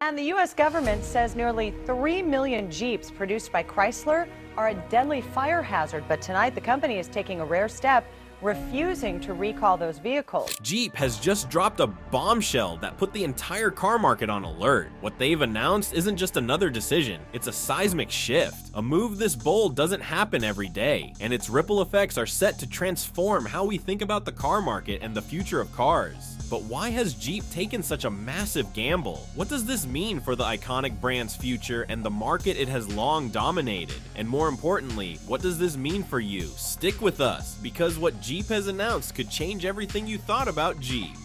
And the U.S. government says nearly 3 million Jeeps produced by Chrysler are a deadly fire hazard. But tonight, the company is taking a rare step, refusing to recall those vehicles. Jeep has just dropped a bombshell that put the entire car market on alert. What they've announced isn't just another decision, it's a seismic shift. A move this bold doesn't happen every day, and its ripple effects are set to transform how we think about the car market and the future of cars. But why has Jeep taken such a massive gamble? What does this mean for the iconic brand's future and the market it has long dominated? And more importantly, what does this mean for you? Stick with us, because what Jeep has announced could change everything you thought about Jeep.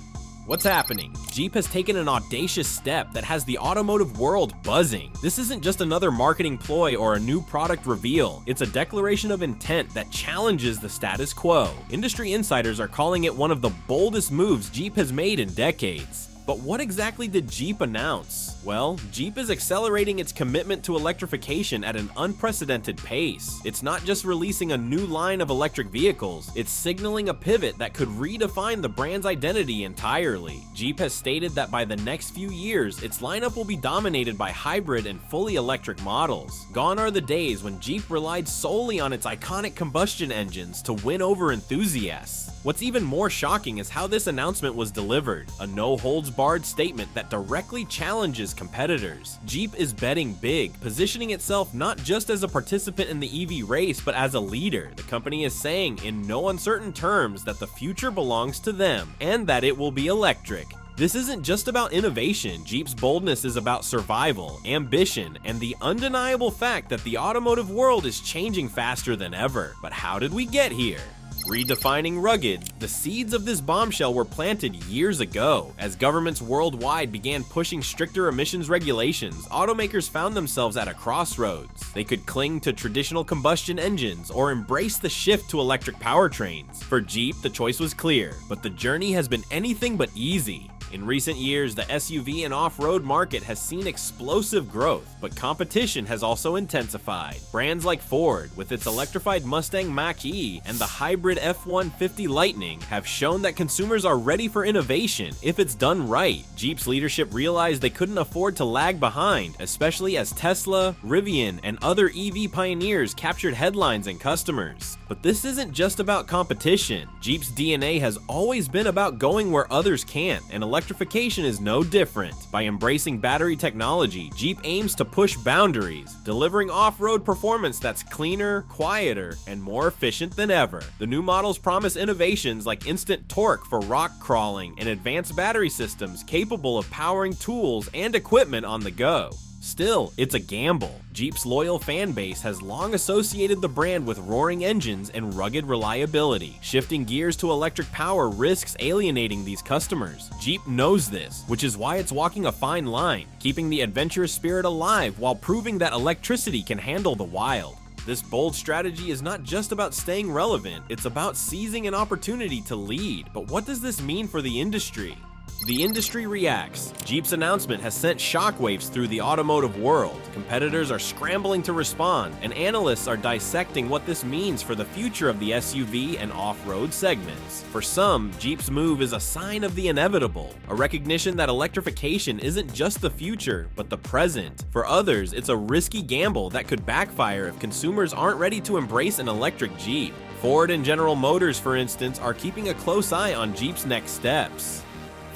What's happening? Jeep has taken an audacious step that has the automotive world buzzing. This isn't just another marketing ploy or a new product reveal. It's a declaration of intent that challenges the status quo. Industry insiders are calling it one of the boldest moves Jeep has made in decades. But what exactly did Jeep announce? Well, Jeep is accelerating its commitment to electrification at an unprecedented pace. It's not just releasing a new line of electric vehicles, it's signaling a pivot that could redefine the brand's identity entirely. Jeep has stated that by the next few years, its lineup will be dominated by hybrid and fully electric models. Gone are the days when Jeep relied solely on its iconic combustion engines to win over enthusiasts. What's even more shocking is how this announcement was delivered, a no-holds-barred statement that directly challenges competitors. Jeep is betting big, positioning itself not just as a participant in the EV race, but as a leader. The company is saying in no uncertain terms that the future belongs to them, and that it will be electric. This isn't just about innovation. Jeep's boldness is about survival, ambition, and the undeniable fact that the automotive world is changing faster than ever. But how did we get here? Redefining rugged, the seeds of this bombshell were planted years ago. As governments worldwide began pushing stricter emissions regulations, automakers found themselves at a crossroads. They could cling to traditional combustion engines or embrace the shift to electric powertrains. For Jeep, the choice was clear, but the journey has been anything but easy. In recent years, the SUV and off-road market has seen explosive growth, but competition has also intensified. Brands like Ford, with its electrified Mustang Mach-E and the hybrid F-150 Lightning, have shown that consumers are ready for innovation if it's done right. Jeep's leadership realized they couldn't afford to lag behind, especially as Tesla, Rivian, and other EV pioneers captured headlines and customers. But this isn't just about competition. Jeep's DNA has always been about going where others can't, and electrification is no different. By embracing battery technology, Jeep aims to push boundaries, delivering off-road performance that's cleaner, quieter, and more efficient than ever. The new models promise innovations like instant torque for rock crawling and advanced battery systems capable of powering tools and equipment on the go. Still, it's a gamble. Jeep's loyal fan base has long associated the brand with roaring engines and rugged reliability. Shifting gears to electric power risks alienating these customers. Jeep knows this, which is why it's walking a fine line, keeping the adventurous spirit alive while proving that electricity can handle the wild. This bold strategy is not just about staying relevant, it's about seizing an opportunity to lead. But what does this mean for the industry? The industry reacts. Jeep's announcement has sent shockwaves through the automotive world. Competitors are scrambling to respond, and analysts are dissecting what this means for the future of the SUV and off-road segments. For some, Jeep's move is a sign of the inevitable, a recognition that electrification isn't just the future, but the present. For others, it's a risky gamble that could backfire if consumers aren't ready to embrace an electric Jeep. Ford and General Motors, for instance, are keeping a close eye on Jeep's next steps.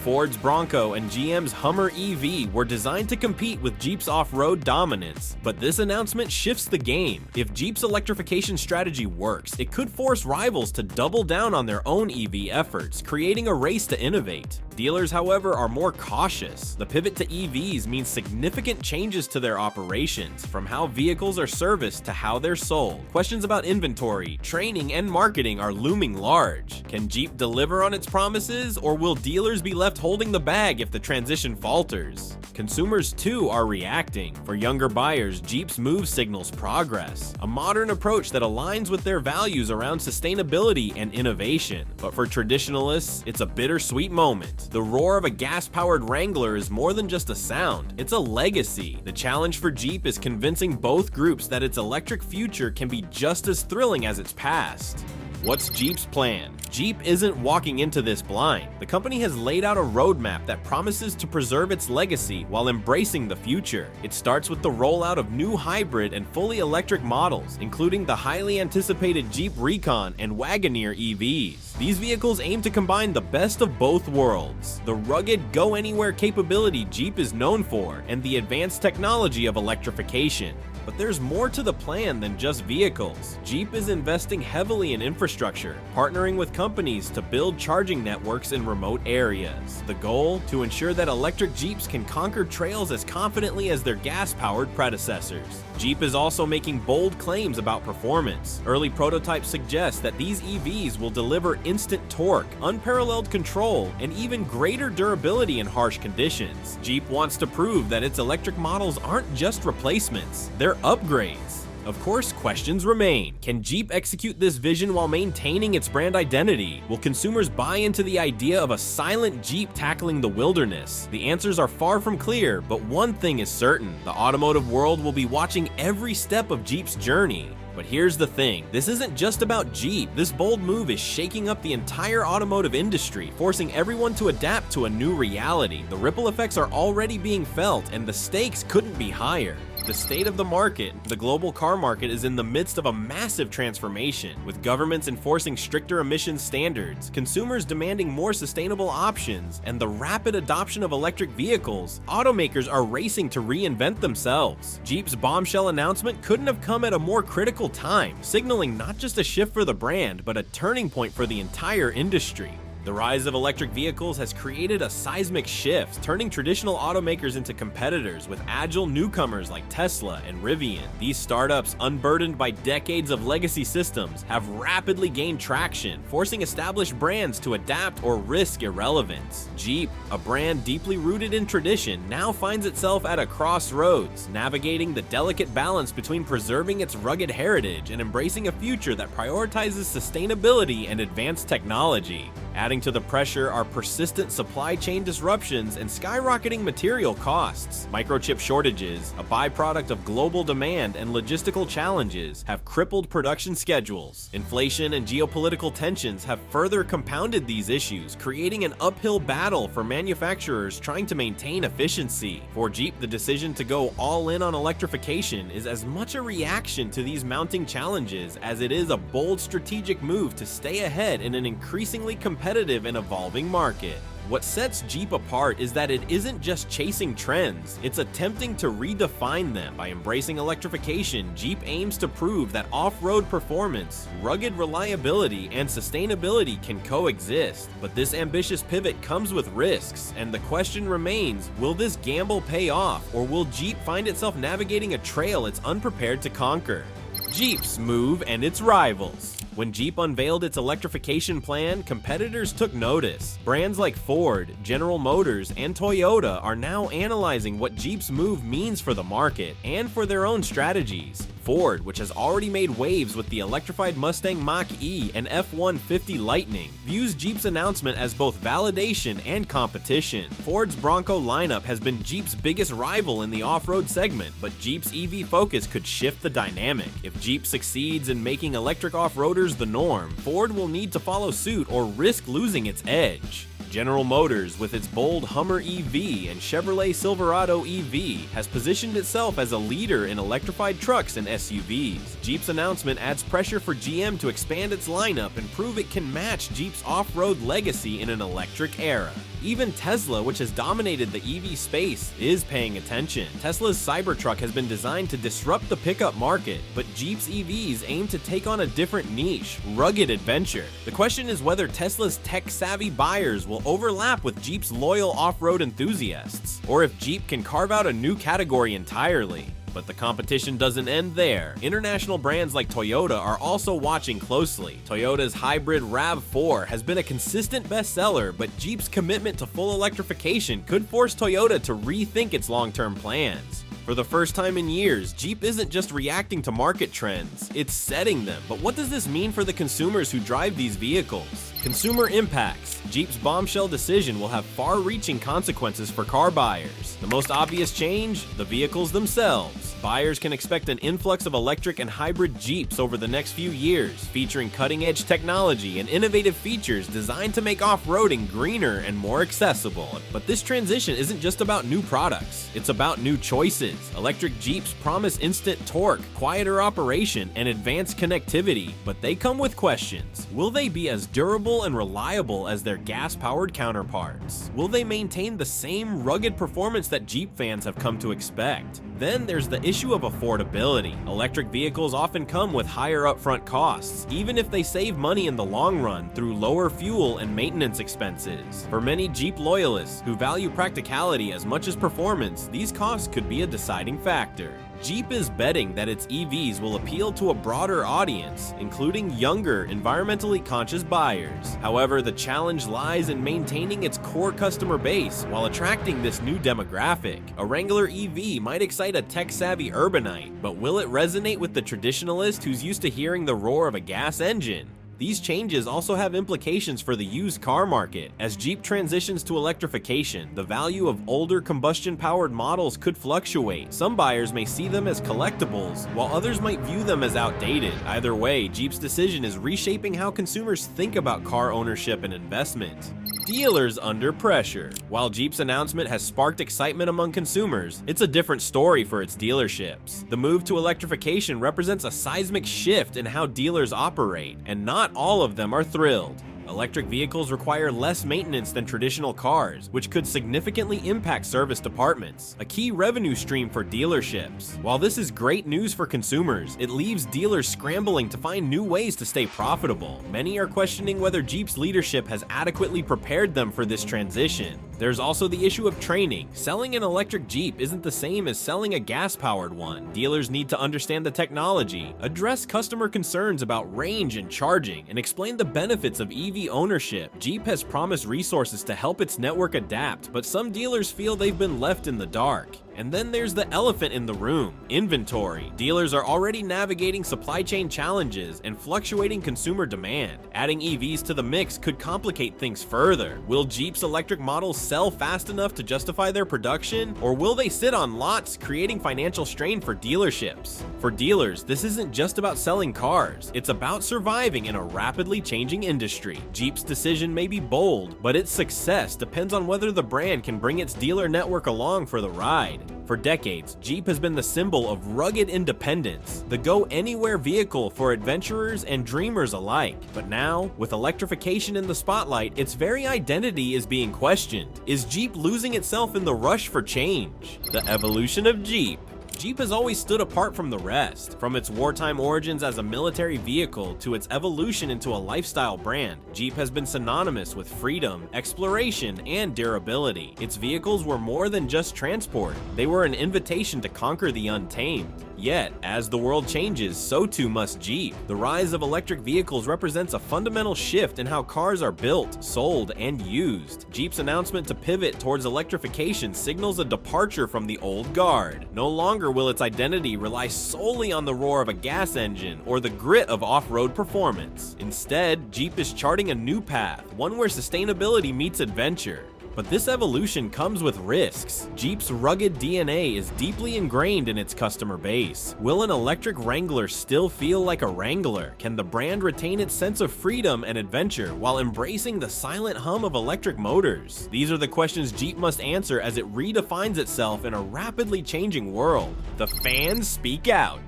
Ford's Bronco and GM's Hummer EV were designed to compete with Jeep's off-road dominance, but this announcement shifts the game. If Jeep's electrification strategy works, it could force rivals to double down on their own EV efforts, creating a race to innovate. Dealers, however, are more cautious. The pivot to EVs means significant changes to their operations, from how vehicles are serviced to how they're sold. Questions about inventory, training, and marketing are looming large. Can Jeep deliver on its promises, or will dealers be left holding the bag if the transition falters? Consumers too are reacting. For younger buyers, Jeep's move signals progress, a modern approach that aligns with their values around sustainability and innovation. But for traditionalists, it's a bittersweet moment. The roar of a gas-powered Wrangler is more than just a sound, it's a legacy. The challenge for Jeep is convincing both groups that its electric future can be just as thrilling as its past. What's Jeep's plan? Jeep isn't walking into this blind. The company has laid out a roadmap that promises to preserve its legacy while embracing the future. It starts with the rollout of new hybrid and fully electric models, including the highly anticipated Jeep Recon and Wagoneer EVs. These vehicles aim to combine the best of both worlds, the rugged, go-anywhere capability Jeep is known for, and the advanced technology of electrification. But there's more to the plan than just vehicles. Jeep is investing heavily in infrastructure, partnering with companies to build charging networks in remote areas. The goal? To ensure that electric Jeeps can conquer trails as confidently as their gas-powered predecessors. Jeep is also making bold claims about performance. Early prototypes suggest that these EVs will deliver instant torque, unparalleled control, and even greater durability in harsh conditions. Jeep wants to prove that its electric models aren't just replacements, they're upgrades. Of course, questions remain. Can Jeep execute this vision while maintaining its brand identity? Will consumers buy into the idea of a silent Jeep tackling the wilderness? The answers are far from clear, but one thing is certain: the automotive world will be watching every step of Jeep's journey. But here's the thing, this isn't just about Jeep. This bold move is shaking up the entire automotive industry, forcing everyone to adapt to a new reality. The ripple effects are already being felt, and the stakes couldn't be higher. The state of the market. The global car market is in the midst of a massive transformation, with governments enforcing stricter emissions standards, consumers demanding more sustainable options, and the rapid adoption of electric vehicles. Automakers are racing to reinvent themselves. Jeep's bombshell announcement couldn't have come at a more critical time, signaling not just a shift for the brand, but a turning point for the entire industry. The rise of electric vehicles has created a seismic shift, turning traditional automakers into competitors with agile newcomers like Tesla and Rivian. These startups, unburdened by decades of legacy systems, have rapidly gained traction, forcing established brands to adapt or risk irrelevance. Jeep, a brand deeply rooted in tradition, now finds itself at a crossroads, navigating the delicate balance between preserving its rugged heritage and embracing a future that prioritizes sustainability and advanced technology. Adding to the pressure are persistent supply chain disruptions and skyrocketing material costs. Microchip shortages, a byproduct of global demand and logistical challenges, have crippled production schedules. Inflation and geopolitical tensions have further compounded these issues, creating an uphill battle for manufacturers trying to maintain efficiency. For Jeep, the decision to go all in on electrification is as much a reaction to these mounting challenges as it is a bold strategic move to stay ahead in an increasingly competitive and evolving market. What sets Jeep apart is that it isn't just chasing trends, it's attempting to redefine them. By embracing electrification, Jeep aims to prove that off-road performance, rugged reliability, and sustainability can coexist. But this ambitious pivot comes with risks, and the question remains, will this gamble pay off, or will Jeep find itself navigating a trail it's unprepared to conquer? Jeep's move and its rivals. When Jeep unveiled its electrification plan, competitors took notice. Brands like Ford, General Motors, and Toyota are now analyzing what Jeep's move means for the market and for their own strategies. Ford, which has already made waves with the electrified Mustang Mach-E and F-150 Lightning, views Jeep's announcement as both validation and competition. Ford's Bronco lineup has been Jeep's biggest rival in the off-road segment, but Jeep's EV focus could shift the dynamic. If Jeep succeeds in making electric off-roaders the norm, Ford will need to follow suit or risk losing its edge. General Motors, with its bold Hummer EV and Chevrolet Silverado EV, has positioned itself as a leader in electrified trucks and SUVs. Jeep's announcement adds pressure for GM to expand its lineup and prove it can match Jeep's off-road legacy in an electric era. Even Tesla, which has dominated the EV space, is paying attention. Tesla's Cybertruck has been designed to disrupt the pickup market, but Jeep's EVs aim to take on a different niche, rugged adventure. The question is whether Tesla's tech-savvy buyers will overlap with Jeep's loyal off-road enthusiasts, or if Jeep can carve out a new category entirely. But the competition doesn't end there. International brands like Toyota are also watching closely. Toyota's hybrid RAV4 has been a consistent bestseller, but Jeep's commitment to full electrification could force Toyota to rethink its long-term plans. For the first time in years, Jeep isn't just reacting to market trends, it's setting them. But what does this mean for the consumers who drive these vehicles? Consumer impacts. Jeep's bombshell decision will have far-reaching consequences for car buyers. The most obvious change? The vehicles themselves. Buyers can expect an influx of electric and hybrid Jeeps over the next few years, featuring cutting-edge technology and innovative features designed to make off-roading greener and more accessible. But this transition isn't just about new products, it's about new choices. Electric Jeeps promise instant torque, quieter operation, and advanced connectivity, but they come with questions. Will they be as durable and reliable as their gas-powered counterparts? Will they maintain the same rugged performance that Jeep fans have come to expect? Then there's the issue of affordability. Electric vehicles often come with higher upfront costs, even if they save money in the long run through lower fuel and maintenance expenses. For many Jeep loyalists who value practicality as much as performance, these costs could be a deciding factor. Jeep is betting that its EVs will appeal to a broader audience, including younger, environmentally conscious buyers. However, the challenge lies in maintaining its core customer base while attracting this new demographic. A Wrangler EV might excite a tech-savvy urbanite, but will it resonate with the traditionalist who's used to hearing the roar of a gas engine? These changes also have implications for the used car market. As Jeep transitions to electrification, the value of older combustion-powered models could fluctuate. Some buyers may see them as collectibles, while others might view them as outdated. Either way, Jeep's decision is reshaping how consumers think about car ownership and investment. Dealers under pressure. While Jeep's announcement has sparked excitement among consumers, it's a different story for its dealerships. The move to electrification represents a seismic shift in how dealers operate, and not all of them are thrilled. Electric vehicles require less maintenance than traditional cars, which could significantly impact service departments, a key revenue stream for dealerships. While this is great news for consumers, it leaves dealers scrambling to find new ways to stay profitable. Many are questioning whether Jeep's leadership has adequately prepared them for this transition. There's also the issue of training. Selling an electric Jeep isn't the same as selling a gas-powered one. Dealers need to understand the technology, address customer concerns about range and charging, and explain the benefits of EV ownership. Jeep has promised resources to help its network adapt, but some dealers feel they've been left in the dark. And then there's the elephant in the room, inventory. Dealers are already navigating supply chain challenges and fluctuating consumer demand. Adding EVs to the mix could complicate things further. Will Jeep's electric models sell fast enough to justify their production, or will they sit on lots, creating financial strain for dealerships? For dealers, this isn't just about selling cars, it's about surviving in a rapidly changing industry. Jeep's decision may be bold, but its success depends on whether the brand can bring its dealer network along for the ride. For decades, Jeep has been the symbol of rugged independence, the go-anywhere vehicle for adventurers and dreamers alike. But now, with electrification in the spotlight, its very identity is being questioned. Is Jeep losing itself in the rush for change? The evolution of Jeep. Jeep has always stood apart from the rest. From its wartime origins as a military vehicle to its evolution into a lifestyle brand, Jeep has been synonymous with freedom, exploration, and durability. Its vehicles were more than just transport. They were an invitation to conquer the untamed. Yet, as the world changes, so too must Jeep. The rise of electric vehicles represents a fundamental shift in how cars are built, sold, and used. Jeep's announcement to pivot towards electrification signals a departure from the old guard. No longer will its identity rely solely on the roar of a gas engine or the grit of off-road performance. Instead, Jeep is charting a new path, one where sustainability meets adventure. But this evolution comes with risks. Jeep's rugged DNA is deeply ingrained in its customer base. Will an electric Wrangler still feel like a Wrangler? Can the brand retain its sense of freedom and adventure while embracing the silent hum of electric motors? These are the questions Jeep must answer as it redefines itself in a rapidly changing world. The fans speak out.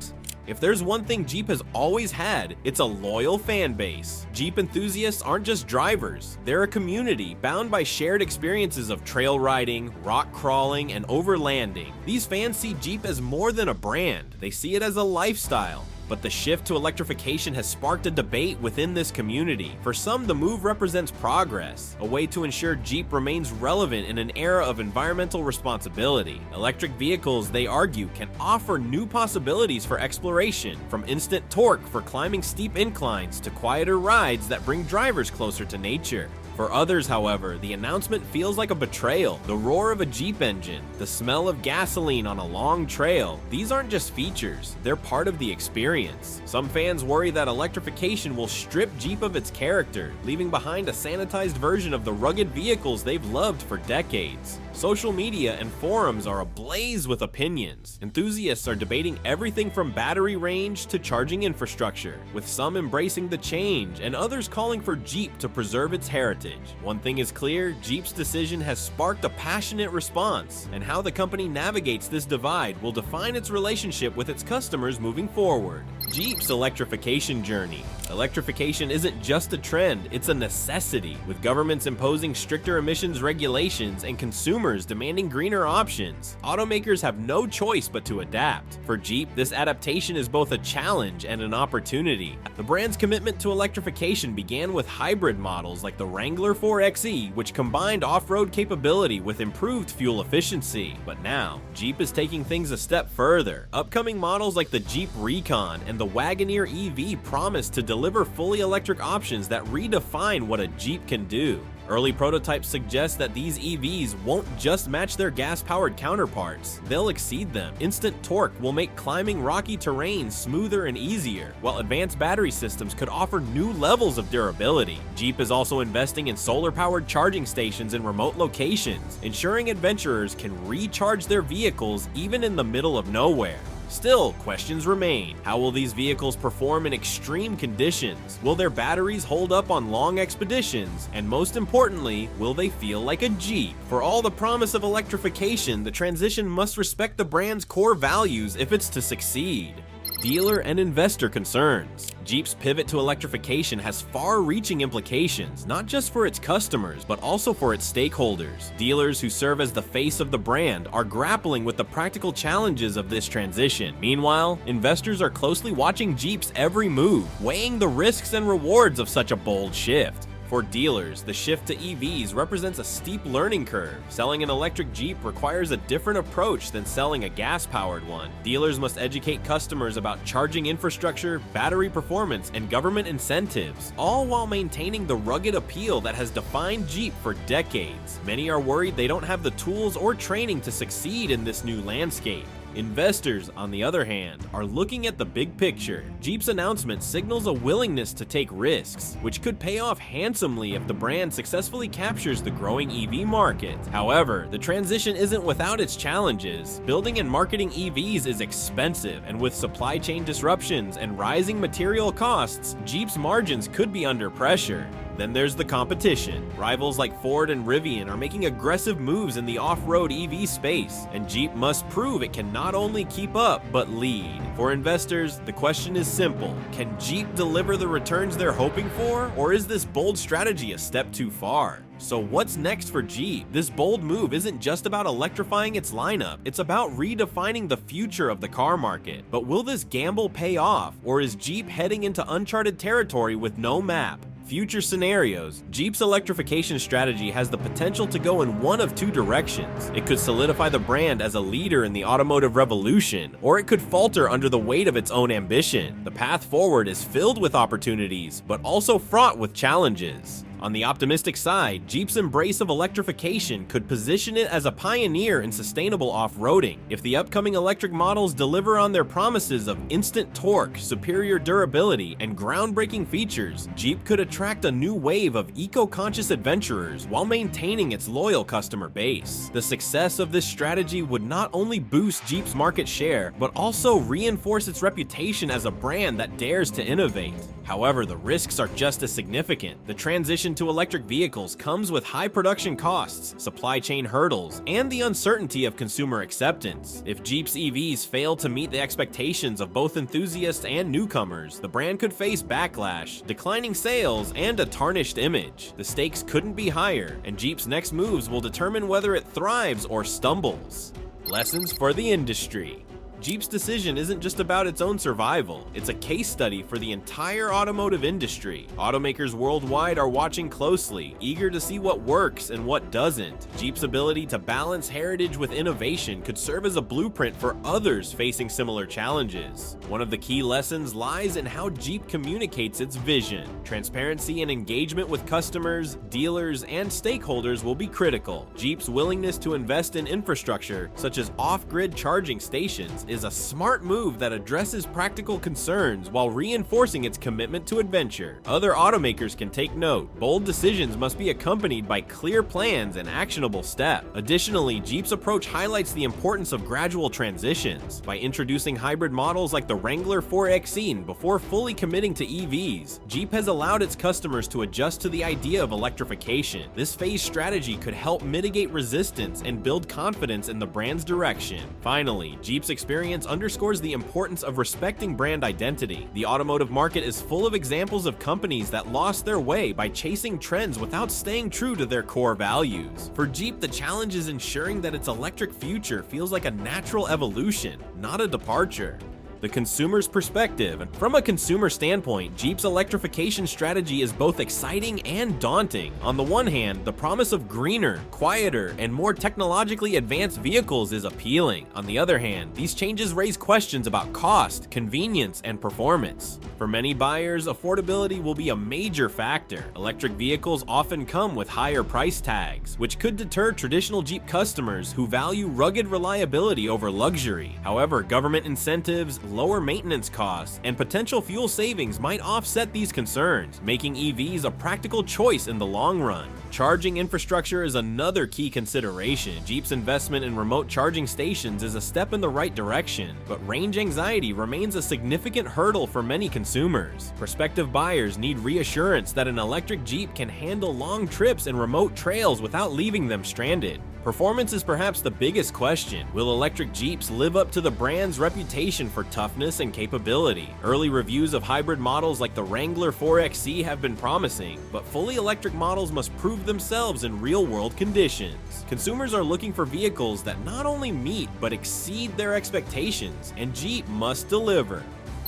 If there's one thing Jeep has always had, it's a loyal fan base. Jeep enthusiasts aren't just drivers, they're a community bound by shared experiences of trail riding, rock crawling, and overlanding. These fans see Jeep as more than a brand, they see it as a lifestyle. But the shift to electrification has sparked a debate within this community. For some, the move represents progress, a way to ensure Jeep remains relevant in an era of environmental responsibility. Electric vehicles, they argue, can offer new possibilities for exploration, from instant torque for climbing steep inclines to quieter rides that bring drivers closer to nature. For others, however, the announcement feels like a betrayal. The roar of a Jeep engine, the smell of gasoline on a long trail, these aren't just features, they're part of the experience. Some fans worry that electrification will strip Jeep of its character, leaving behind a sanitized version of the rugged vehicles they've loved for decades. Social media and forums are ablaze with opinions. Enthusiasts are debating everything from battery range to charging infrastructure, with some embracing the change and others calling for Jeep to preserve its heritage. One thing is clear, Jeep's decision has sparked a passionate response, and how the company navigates this divide will define its relationship with its customers moving forward. Jeep's electrification journey. Electrification isn't just a trend, it's a necessity, with governments imposing stricter emissions regulations and consumers demanding greener options. Automakers have no choice but to adapt. For Jeep, this adaptation is both a challenge and an opportunity. The brand's commitment to electrification began with hybrid models like the Wrangler 4xe, which combined off-road capability with improved fuel efficiency. But now, Jeep is taking things a step further. Upcoming models like the Jeep Recon and the Wagoneer EV promise to deliver fully electric options that redefine what a Jeep can do. Early prototypes suggest that these EVs won't just match their gas-powered counterparts, they'll exceed them. Instant torque will make climbing rocky terrain smoother and easier, while advanced battery systems could offer new levels of durability. Jeep is also investing in solar-powered charging stations in remote locations, ensuring adventurers can recharge their vehicles even in the middle of nowhere. Still, questions remain. How will these vehicles perform in extreme conditions? Will their batteries hold up on long expeditions? And most importantly, will they feel like a Jeep? For all the promise of electrification, the transition must respect the brand's core values if it's to succeed. Dealer and investor concerns. Jeep's pivot to electrification has far-reaching implications, not just for its customers, but also for its stakeholders. Dealers who serve as the face of the brand are grappling with the practical challenges of this transition. Meanwhile, investors are closely watching Jeep's every move, weighing the risks and rewards of such a bold shift. For dealers, the shift to EVs represents a steep learning curve. Selling an electric Jeep requires a different approach than selling a gas-powered one. Dealers must educate customers about charging infrastructure, battery performance, and government incentives, all while maintaining the rugged appeal that has defined Jeep for decades. Many are worried they don't have the tools or training to succeed in this new landscape. Investors, on the other hand, are looking at the big picture. Jeep's announcement signals a willingness to take risks, which could pay off handsomely if the brand successfully captures the growing EV market. However, the transition isn't without its challenges. Building and marketing EVs is expensive, and with supply chain disruptions and rising material costs, Jeep's margins could be under pressure. Then there's the competition. Rivals like Ford and Rivian are making aggressive moves in the off-road EV space, and Jeep must prove it can not only keep up, but lead. For investors, the question is simple. Can Jeep deliver the returns they're hoping for, or is this bold strategy a step too far? So what's next for Jeep? This bold move isn't just about electrifying its lineup, it's about redefining the future of the car market. But will this gamble pay off, or is Jeep heading into uncharted territory with no map? Future scenarios. Jeep's electrification strategy has the potential to go in one of two directions. It could solidify the brand as a leader in the automotive revolution, or it could falter under the weight of its own ambition. The path forward is filled with opportunities, but also fraught with challenges. On the optimistic side, Jeep's embrace of electrification could position it as a pioneer in sustainable off-roading. If the upcoming electric models deliver on their promises of instant torque, superior durability, and groundbreaking features, Jeep could attract a new wave of eco-conscious adventurers while maintaining its loyal customer base. The success of this strategy would not only boost Jeep's market share, but also reinforce its reputation as a brand that dares to innovate. However, the risks are just as significant. The transition to electric vehicles comes with high production costs, supply chain hurdles, and the uncertainty of consumer acceptance. If Jeep's EVs fail to meet the expectations of both enthusiasts and newcomers, the brand could face backlash, declining sales, and a tarnished image. The stakes couldn't be higher, and Jeep's next moves will determine whether it thrives or stumbles. Lessons for the industry. Jeep's decision isn't just about its own survival, it's a case study for the entire automotive industry. Automakers worldwide are watching closely, eager to see what works and what doesn't. Jeep's ability to balance heritage with innovation could serve as a blueprint for others facing similar challenges. One of the key lessons lies in how Jeep communicates its vision. Transparency and engagement with customers, dealers, and stakeholders will be critical. Jeep's willingness to invest in infrastructure, such as off-grid charging stations, is a smart move that addresses practical concerns while reinforcing its commitment to adventure. Other automakers can take note. Bold decisions must be accompanied by clear plans and actionable steps. Additionally, Jeep's approach highlights the importance of gradual transitions. By introducing hybrid models like the Wrangler 4xe before fully committing to EVs, Jeep has allowed its customers to adjust to the idea of electrification. This phased strategy could help mitigate resistance and build confidence in the brand's direction. Finally, Jeep's experience underscores the importance of respecting brand identity. The automotive market is full of examples of companies that lost their way by chasing trends without staying true to their core values. For Jeep, the challenge is ensuring that its electric future feels like a natural evolution, not a departure. The consumer's perspective. And from a consumer standpoint, Jeep's electrification strategy is both exciting and daunting. On the one hand, the promise of greener, quieter, and more technologically advanced vehicles is appealing. On the other hand, these changes raise questions about cost, convenience, and performance. For many buyers, affordability will be a major factor. Electric vehicles often come with higher price tags, which could deter traditional Jeep customers who value rugged reliability over luxury. However, government incentives, lower maintenance costs, and potential fuel savings might offset these concerns, making EVs a practical choice in the long run. Charging infrastructure is another key consideration. Jeep's investment in remote charging stations is a step in the right direction, but range anxiety remains a significant hurdle for many consumers. Prospective buyers need reassurance that an electric Jeep can handle long trips and remote trails without leaving them stranded. Performance is perhaps the biggest question. Will electric Jeeps live up to the brand's reputation for toughness and capability? Early reviews of hybrid models like the Wrangler 4xe have been promising, but fully electric models must prove themselves in real-world conditions. Consumers are looking for vehicles that not only meet but exceed their expectations, and Jeep must deliver.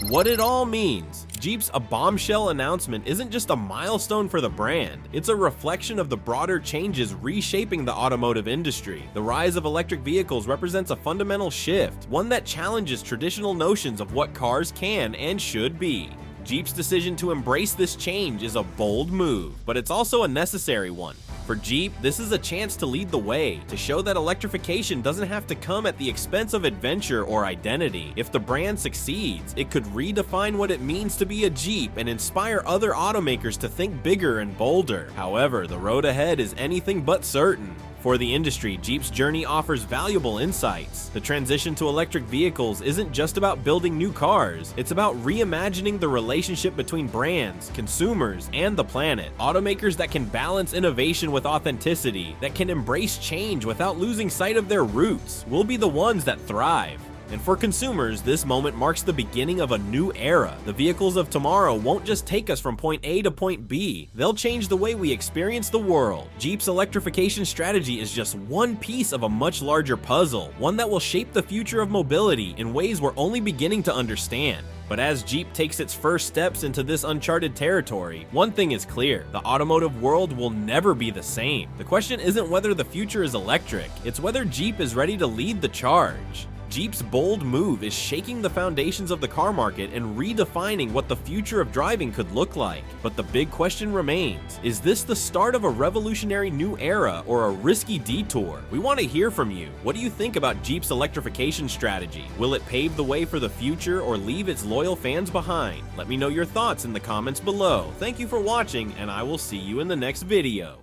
What it all means. Jeep's A Bombshell announcement isn't just a milestone for the brand, it's a reflection of the broader changes reshaping the automotive industry. The rise of electric vehicles represents a fundamental shift, one that challenges traditional notions of what cars can and should be. Jeep's decision to embrace this change is a bold move, but it's also a necessary one. For Jeep, this is a chance to lead the way, to show that electrification doesn't have to come at the expense of adventure or identity. If the brand succeeds, it could redefine what it means to be a Jeep and inspire other automakers to think bigger and bolder. However, the road ahead is anything but certain. For the industry, Jeep's journey offers valuable insights. The transition to electric vehicles isn't just about building new cars, it's about reimagining the relationship between brands, consumers, and the planet. Automakers that can balance innovation with authenticity, that can embrace change without losing sight of their roots, will be the ones that thrive. And for consumers, this moment marks the beginning of a new era. The vehicles of tomorrow won't just take us from point A to point B, they'll change the way we experience the world. Jeep's electrification strategy is just one piece of a much larger puzzle, one that will shape the future of mobility in ways we're only beginning to understand. But as Jeep takes its first steps into this uncharted territory, one thing is clear: the automotive world will never be the same. The question isn't whether the future is electric, it's whether Jeep is ready to lead the charge. Jeep's bold move is shaking the foundations of the car market and redefining what the future of driving could look like. But the big question remains, is this the start of a revolutionary new era or a risky detour? We want to hear from you. What do you think about Jeep's electrification strategy? Will it pave the way for the future or leave its loyal fans behind? Let me know your thoughts in the comments below. Thank you for watching, and I will see you in the next video.